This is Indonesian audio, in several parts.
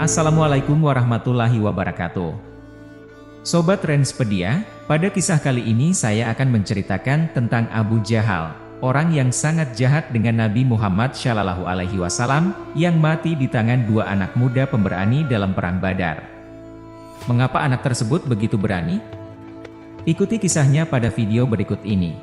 Assalamualaikum warahmatullahi wabarakatuh. Sobat Transpedia, pada kisah kali ini saya akan menceritakan tentang Abu Jahal, orang yang sangat jahat dengan Nabi Muhammad SAW, yang mati di tangan dua anak muda pemberani dalam perang Badar. Mengapa anak tersebut begitu berani? Ikuti kisahnya pada video berikut ini.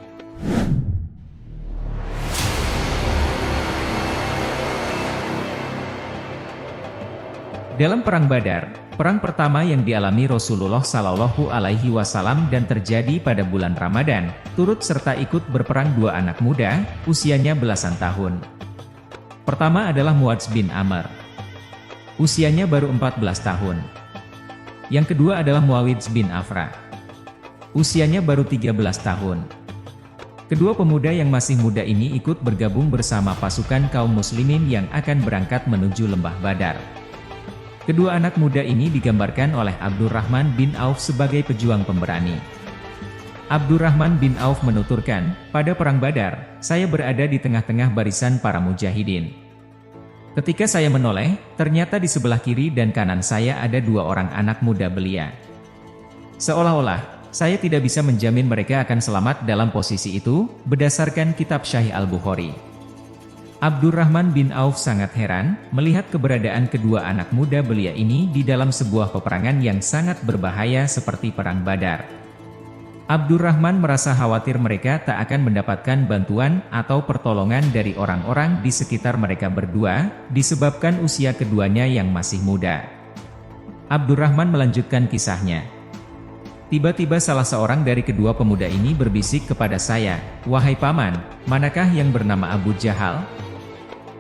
Dalam perang Badar, perang pertama yang dialami Rasulullah Shallallahu Alaihi Wasallam dan terjadi pada bulan Ramadan, turut serta ikut berperang dua anak muda, usianya belasan tahun. Pertama adalah Muadz bin Amr. Usianya baru 14 tahun. Yang kedua adalah Muawidz bin Afra. Usianya baru 13 tahun. Kedua pemuda yang masih muda ini ikut bergabung bersama pasukan kaum muslimin yang akan berangkat menuju lembah Badar. Kedua anak muda ini digambarkan oleh Abdurrahman bin Auf sebagai pejuang pemberani. Abdurrahman bin Auf menuturkan, pada perang Badar, saya berada di tengah-tengah barisan para mujahidin. Ketika saya menoleh, ternyata di sebelah kiri dan kanan saya ada dua orang anak muda belia. Seolah-olah, saya tidak bisa menjamin mereka akan selamat dalam posisi itu, berdasarkan kitab Sahih Al-Bukhari. Abdurrahman bin Auf sangat heran, melihat keberadaan kedua anak muda belia ini di dalam sebuah peperangan yang sangat berbahaya seperti perang Badar. Abdurrahman merasa khawatir mereka tak akan mendapatkan bantuan atau pertolongan dari orang-orang di sekitar mereka berdua, disebabkan usia keduanya yang masih muda. Abdurrahman melanjutkan kisahnya. Tiba-tiba salah seorang dari kedua pemuda ini berbisik kepada saya, "Wahai paman, manakah yang bernama Abu Jahal?"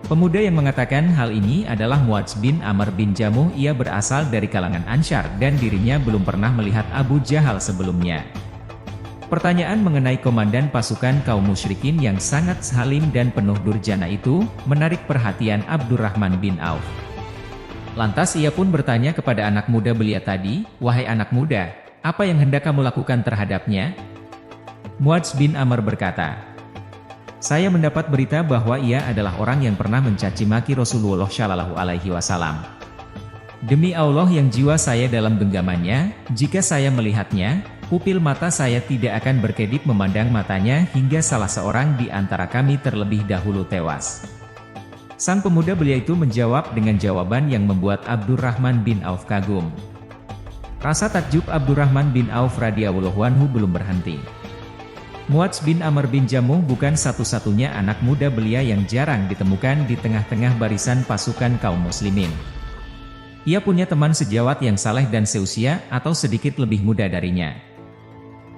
Pemuda yang mengatakan hal ini adalah Muadz bin Amr bin Jamuh. Ia berasal dari kalangan Ansyar dan dirinya belum pernah melihat Abu Jahal sebelumnya. Pertanyaan mengenai komandan pasukan kaum musyrikin yang sangat zalim dan penuh durjana itu, menarik perhatian Abdurrahman bin Auf. Lantas ia pun bertanya kepada anak muda belia tadi, "Wahai anak muda, apa yang hendak kamu lakukan terhadapnya?" Muadz bin Amr berkata, "Saya mendapat berita bahwa ia adalah orang yang pernah mencaci maki Rasulullah Shallallahu Alaihi Wasallam. Demi Allah yang jiwa saya dalam genggamannya, jika saya melihatnya, pupil mata saya tidak akan berkedip memandang matanya hingga salah seorang di antara kami terlebih dahulu tewas." Sang pemuda belia itu menjawab dengan jawaban yang membuat Abdurrahman bin Auf kagum. Rasa takjub Abdurrahman bin Auf radhiyallahu anhu belum berhenti. Muadz bin Amr bin Jamuh bukan satu-satunya anak muda belia yang jarang ditemukan di tengah-tengah barisan pasukan kaum muslimin. Ia punya teman sejawat yang saleh dan seusia atau sedikit lebih muda darinya.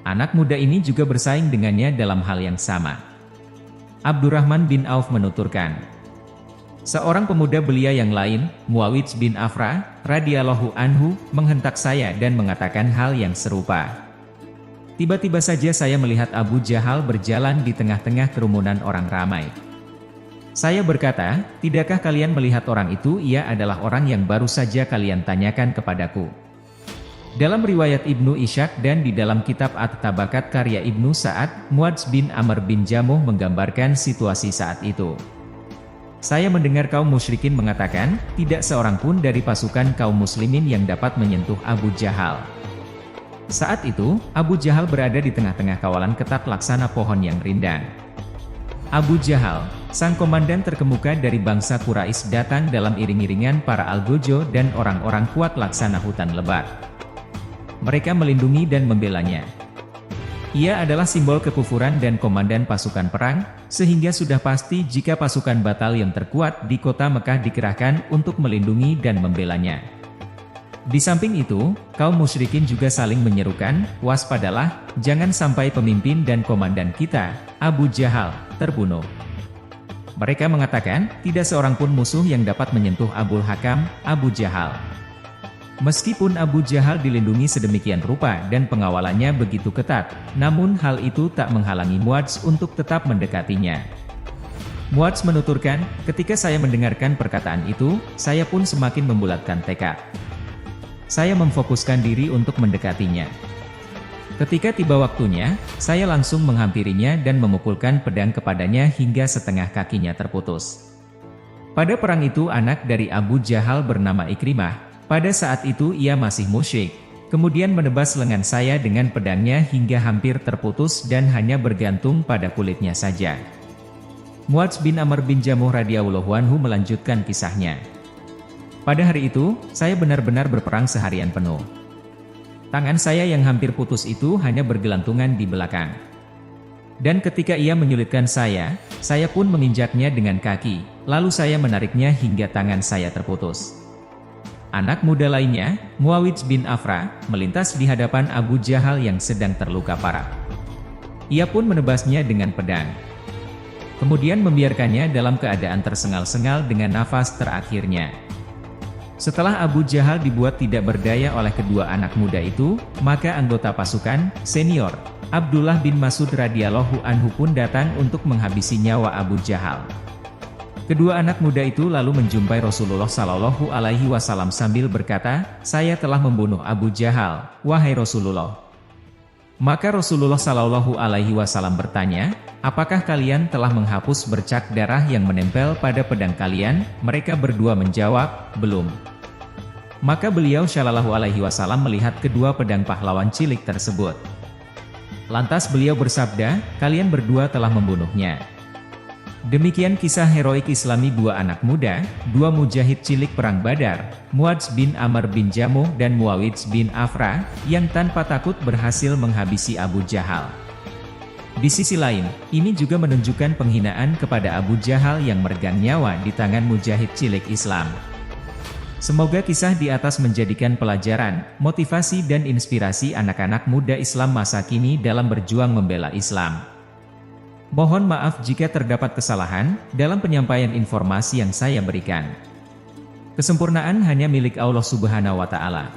Anak muda ini juga bersaing dengannya dalam hal yang sama. Abdurrahman bin Auf menuturkan, seorang pemuda belia yang lain, Muawidz bin Afra, radhiyallahu anhu, menghentak saya dan mengatakan hal yang serupa. Tiba-tiba saja saya melihat Abu Jahal berjalan di tengah-tengah kerumunan orang ramai. Saya berkata, "Tidakkah kalian melihat orang itu? Ia adalah orang yang baru saja kalian tanyakan kepadaku." Dalam riwayat Ibnu Ishaq dan di dalam kitab At-Tabakat karya Ibnu Sa'ad, Muadz bin Amr bin Jamuh menggambarkan situasi saat itu. "Saya mendengar kaum musyrikin mengatakan, tidak seorang pun dari pasukan kaum muslimin yang dapat menyentuh Abu Jahal." Saat itu, Abu Jahal berada di tengah-tengah kawalan ketat laksana pohon yang rindang. Abu Jahal, sang komandan terkemuka dari bangsa Quraisy, datang dalam iring-iringan para algojo dan orang-orang kuat laksana hutan lebat. Mereka melindungi dan membelanya. Ia adalah simbol kekufuran dan komandan pasukan perang, sehingga sudah pasti jika pasukan batalion terkuat di kota Mekah dikerahkan untuk melindungi dan membelanya. Di samping itu, kaum musyrikin juga saling menyerukan, "Waspadalah, jangan sampai pemimpin dan komandan kita, Abu Jahal, terbunuh." Mereka mengatakan, tidak seorang pun musuh yang dapat menyentuh Abul Hakam, Abu Jahal. Meskipun Abu Jahal dilindungi sedemikian rupa dan pengawalannya begitu ketat, namun hal itu tak menghalangi Muadz untuk tetap mendekatinya. Muadz menuturkan, "Ketika saya mendengarkan perkataan itu, saya pun semakin membulatkan tekad. Saya memfokuskan diri untuk mendekatinya. Ketika tiba waktunya, saya langsung menghampirinya dan memukulkan pedang kepadanya hingga setengah kakinya terputus." Pada perang itu anak dari Abu Jahal bernama Ikrimah, Pada saat itu ia masih musyrik, kemudian menebas lengan saya dengan pedangnya hingga hampir terputus dan hanya bergantung pada kulitnya saja. Muadz bin Amr bin Jamuh radhiyallahu anhu melanjutkan kisahnya. Pada hari itu, saya benar-benar berperang seharian penuh. Tangan saya yang hampir putus itu hanya bergelantungan di belakang. Dan ketika ia menyulitkan saya pun menginjaknya dengan kaki, lalu saya menariknya hingga tangan saya terputus. Anak muda lainnya, Muawidz bin Afra, melintas di hadapan Abu Jahal yang sedang terluka parah. Ia pun menebasnya dengan pedang. Kemudian membiarkannya dalam keadaan tersengal-sengal dengan nafas terakhirnya. Setelah Abu Jahal dibuat tidak berdaya oleh kedua anak muda itu, maka anggota pasukan senior, Abdullah bin Mas'ud radhiyallahu anhu pun datang untuk menghabisi nyawa Abu Jahal. Kedua anak muda itu lalu menjumpai Rasulullah Shallallahu Alaihi Wasallam sambil berkata, "Saya telah membunuh Abu Jahal, wahai Rasulullah." Maka Rasulullah Shallallahu Alaihi Wasallam bertanya, "Apakah kalian telah menghapus bercak darah yang menempel pada pedang kalian?" Mereka berdua menjawab, "Belum." Maka beliau Shallallahu Alaihi Wasallam melihat kedua pedang pahlawan cilik tersebut. Lantas beliau bersabda, "Kalian berdua telah membunuhnya." Demikian kisah heroik Islami dua anak muda, dua mujahid cilik perang Badar, Muadz bin Amr bin Jamuh dan Muawidz bin Afra, yang tanpa takut berhasil menghabisi Abu Jahal. Di sisi lain, ini juga menunjukkan penghinaan kepada Abu Jahal yang meregang nyawa di tangan mujahid cilik Islam. Semoga kisah di atas menjadikan pelajaran, motivasi dan inspirasi anak-anak muda Islam masa kini dalam berjuang membela Islam. Mohon maaf jika terdapat kesalahan dalam penyampaian informasi yang saya berikan. Kesempurnaan hanya milik Allah Subhanahu wa Ta'ala.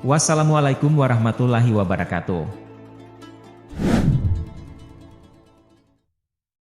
Wassalamualaikum warahmatullahi wabarakatuh.